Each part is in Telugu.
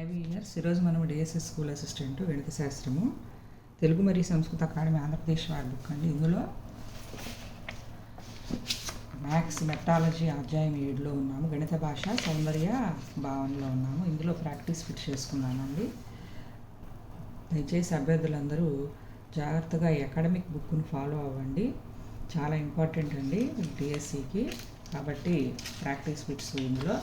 IB ఈరోజు మనం డిఎస్ఎస్ స్కూల్ అసిస్టెంట్ గణిత శాస్త్రము తెలుగు మరియు సంస్కృత అకాడమీ ఆంధ్రప్రదేశ్ వారి బుక్ అండి. ఇందులో మ్యాథ్స్ మెట్రాలజీ అధ్యాయం 7లో ఉన్నాము. గణిత భాష సౌందర్య భావనలో ఉన్నాము. ఇందులో ప్రాక్టీస్ ఫిట్ చేసుకున్నానండి. దయచేసి అభ్యర్థులందరూ జాగ్రత్తగా ఈ అకాడమిక్ బుక్ను ఫాలో అవ్వండి. చాలా ఇంపార్టెంట్ అండి డిఎస్సికి. కాబట్టి ప్రాక్టీస్ ఫిట్స్ ఇందులో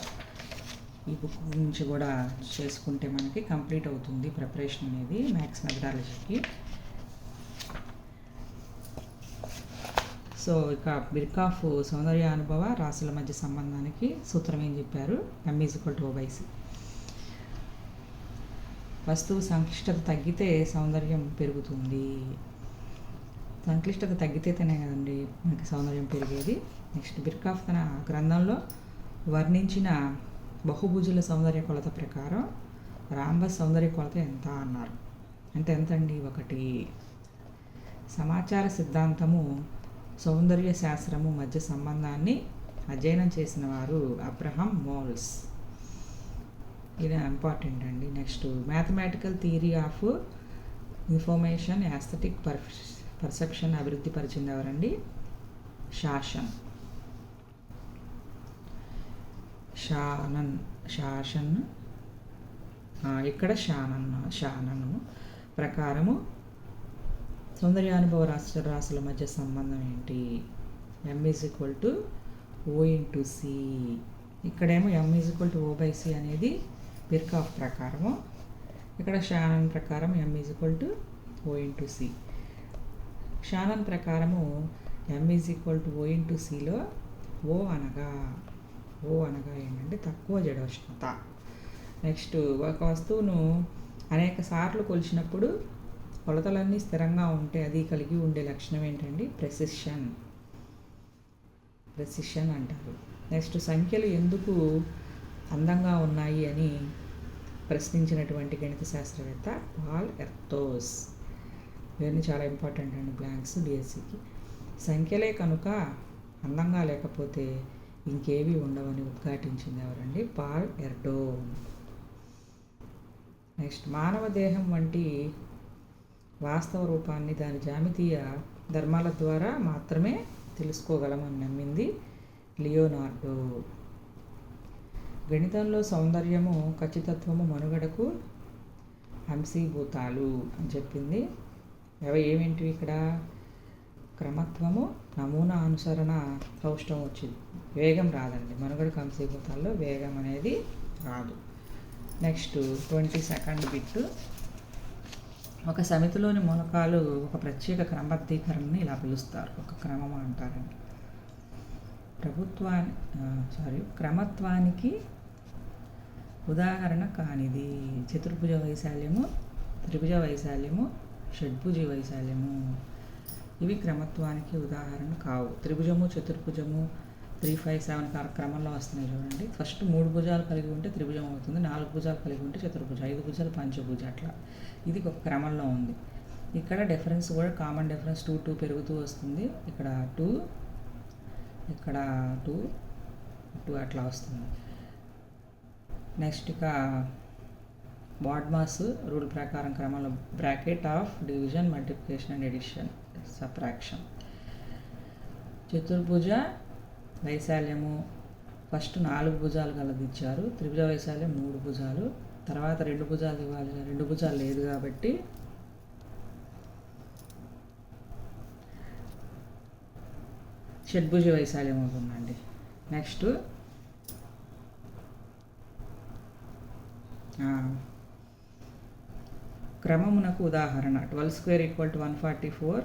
ఈ బుక్ గురించి కూడా చేసుకుంటే మనకి కంప్లీట్ అవుతుంది ప్రిపరేషన్ అనేది మ్యాథ్స్ మెథడాలజీకి. సో ఇక బిర్కాఫ్ సౌందర్య అనుభవ రాసుల మధ్య సంబంధానికి సూత్రం ఏం చెప్పారు? M=O/C. వస్తువు సంక్లిష్టత తగ్గితే సౌందర్యం పెరుగుతుంది. సంక్లిష్టత తగ్గితేనే కదండి మనకి సౌందర్యం పెరిగేది. నెక్స్ట్ బిర్కాఫ్ తన గ్రంథంలో వర్ణించిన బహుభుజుల సౌందర్య కొలత ప్రకారం రాంబస్ సౌందర్య కొలత ఎంత అన్నారు. అంటే ఎంతండి? 1. సమాచార సిద్ధాంతము సౌందర్య శాస్త్రము మధ్య సంబంధాన్ని అధ్యయనం చేసిన వారు అబ్రహం మోల్స్. ఇది ఇంపార్టెంట్ అండి. Next mathematical theory of information aesthetic perception అభివృద్ధి పరిచింది ఎవరండి? షాషన్. ఇక్కడ షానన్ ప్రకారము సౌందర్యానుభవ రాసుల మధ్య సంబంధం ఏంటి? M=O/C. ఇక్కడేమో M=O/C అనేది బిర్కాఫ్ ప్రకారము, ఇక్కడ షానన్ ప్రకారం M=O/C. షానన్ ప్రకారము M=O/Cలో O అనగా ఏంటంటే తక్కువ జడోష్ణత. నెక్స్ట్ ఒక వస్తువును అనేక సార్లు కొలిచినప్పుడు కొలతలన్నీ స్థిరంగా ఉంటే అది కలిగి ఉండే లక్షణం ఏంటండి? ప్రెసిషన్ అంటారు. నెక్స్ట్ సంఖ్యలు ఎందుకు అందంగా ఉన్నాయి అని ప్రశ్నించినటువంటి గణిత శాస్త్రవేత్త పాల్ ఎర్తోస్. ఇవన్నీ చాలా ఇంపార్టెంట్ అండి బ్లాంక్స్ డిఎస్సికి. సంఖ్యలే కనుక అందంగా లేకపోతే ఇంకేవి ఉండవని ఉద్ఘాటించింది ఎవరండి? పాల్ ఎర్డో. నెక్స్ట్ మానవ దేహం వంటి వాస్తవ రూపాన్ని దాని జ్యామితీయ ధర్మాల ద్వారా మాత్రమే తెలుసుకోగలమని నమ్మింది లియోనార్డో. గణితంలో సౌందర్యము ఖచ్చితత్వము మనుగడకు అంశీభూతాలు అని చెప్పింది. ఏమేంటివి ఇక్కడ? క్రమత్వము, నమూనా అనుసరణ, సౌష్టం వచ్చింది. వేగం రాదండి. మనుగడకు అంశీభూతాల్లో వేగం అనేది రాదు. Next 22nd bit. ఒక సమితిలోని మూలకాలు ఒక ప్రత్యేక క్రమబద్ధీకరణని ఇలా పిలుస్తారు. ఒక క్రమం అంటారండి. క్రమత్వానికి ఉదాహరణ కానిది చతుర్భుజ వైశాల్యము, త్రిభుజ వైశాల్యము, షడ్భుజ వైశాల్యము. ఇవి క్రమత్వానికి ఉదాహరణ కావు. త్రిభుజము, చతుర్భుజము 3, 5, 7 క్రమంలో వస్తున్నాయి చూడండి. ఫస్ట్ 3 భుజాలు కలిగి ఉంటే త్రిభుజం అవుతుంది, 4 భుజాలు కలిగి ఉంటే చతుర్భుజ, 5 భుజాలు పంచభుజ. అట్లా ఇది ఒక క్రమంలో ఉంది. ఇక్కడ డిఫరెన్స్ కూడా కామన్ డిఫరెన్స్ 2 పెరుగుతూ వస్తుంది. ఇక్కడ 2, ఇక్కడ 2 అట్లా వస్తుంది. నెక్స్ట్ ఇక బాడ్మాస్ రూల్ ప్రకారం క్రమంలో bracket of division, multiplication and addition, subtraction. చతుర్భుజ వైశాల్యము ఫస్ట్ 4 భుజాలు కలది ఇచ్చారు. త్రిభుజ వైశాల్యం 3 భుజాలు. తర్వాత 2 భుజాలు ఇవ్వాలి. 2 భుజాలు లేదు కాబట్టి షడ్భుజ వైశాల్యం అవుతుందండి. నెక్స్ట్ క్రమమునకు ఉదాహరణ 12² = 144,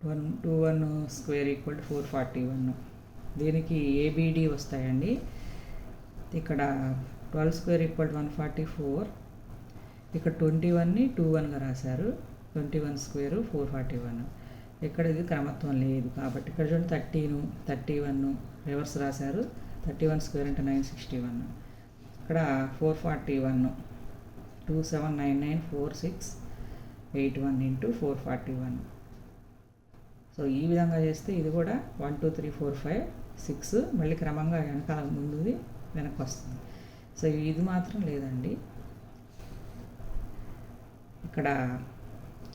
21² = 441. దీనికి ABD వస్తాయండి. ఇక్కడ 12² = 144, ఇక్కడ 21ని 21గా రాశారు, 21² 441. ఇక్కడ ఇది క్రమత్వం లేదు కాబట్టి ఇక్కడ చూడండి 13, 31 రివర్స్ రాశారు. 31² అంటే 961. ఇక్కడ 441, 27994681 × 441. సో ఈ విధంగా చేస్తే ఇది కూడా 1 2 3 4 5 6 మళ్ళీ క్రమంగా వెనకాల ముందుది వెనక్కి వస్తుంది. సో ఇది మాత్రం లేదండి. ఇక్కడ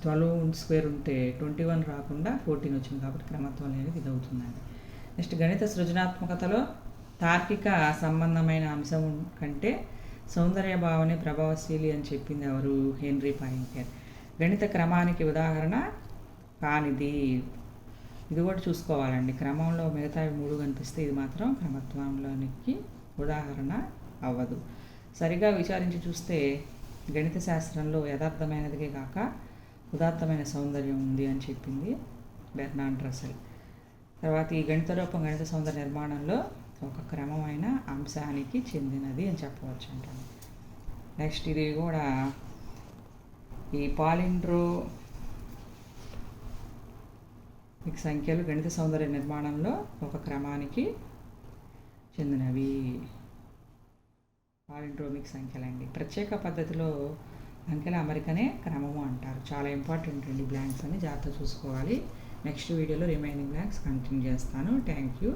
12 స్క్వేర్ ఉంటే 21 రాకుండా 14 వచ్చింది కాబట్టి క్రమత్వం అనేది ఇది అవుతుందండి. నెక్స్ట్ గణిత సృజనాత్మకతలో తార్కిక సంబంధమైన అంశం కంటే సౌందర్య భావనే ప్రభావశీలి అని చెప్పింది ఎవరు? Henry Poincaré. గణిత క్రమానికి ఉదాహరణ కానిది. ఇది కూడా చూసుకోవాలండి. క్రమంలో మిగతావి 3 కనిపిస్తే ఇది మాత్రం క్రమత్వంలోనికి ఉదాహరణ అవ్వదు. సరిగా విచారించి చూస్తే గణిత శాస్త్రంలో యథార్థమైనదిగా కాక ఉదాత్తమైన సౌందర్యం ఉంది అని చెప్పింది బెర్నార్డ్ రస్సెల్. తర్వాత ఈ గణిత రూపం గణిత సౌందర్య నిర్మాణంలో ఒక క్రమమైన అంశానికి చెందినది అని చెప్పవచ్చు అంటాను. నెక్స్ట్ ఇది కూడా ఈ పాలిండ్రోమిక్ సంఖ్యలు గణిత సౌందర్య నిర్మాణంలో ఒక క్రమానికి చెందినవి. పాలిండ్రోమిక్ సంఖ్యలండి. ప్రత్యేక పద్ధతిలో అంకెల అమరికనే క్రమము అంటారు. చాలా ఇంపార్టెంట్ అండి బ్లాంక్స్ అని జాగ్రత్త చూసుకోవాలి. నెక్స్ట్ వీడియోలో రిమైనింగ్ బ్లాంక్స్ కంటిన్యూ చేస్తాను. Thank you.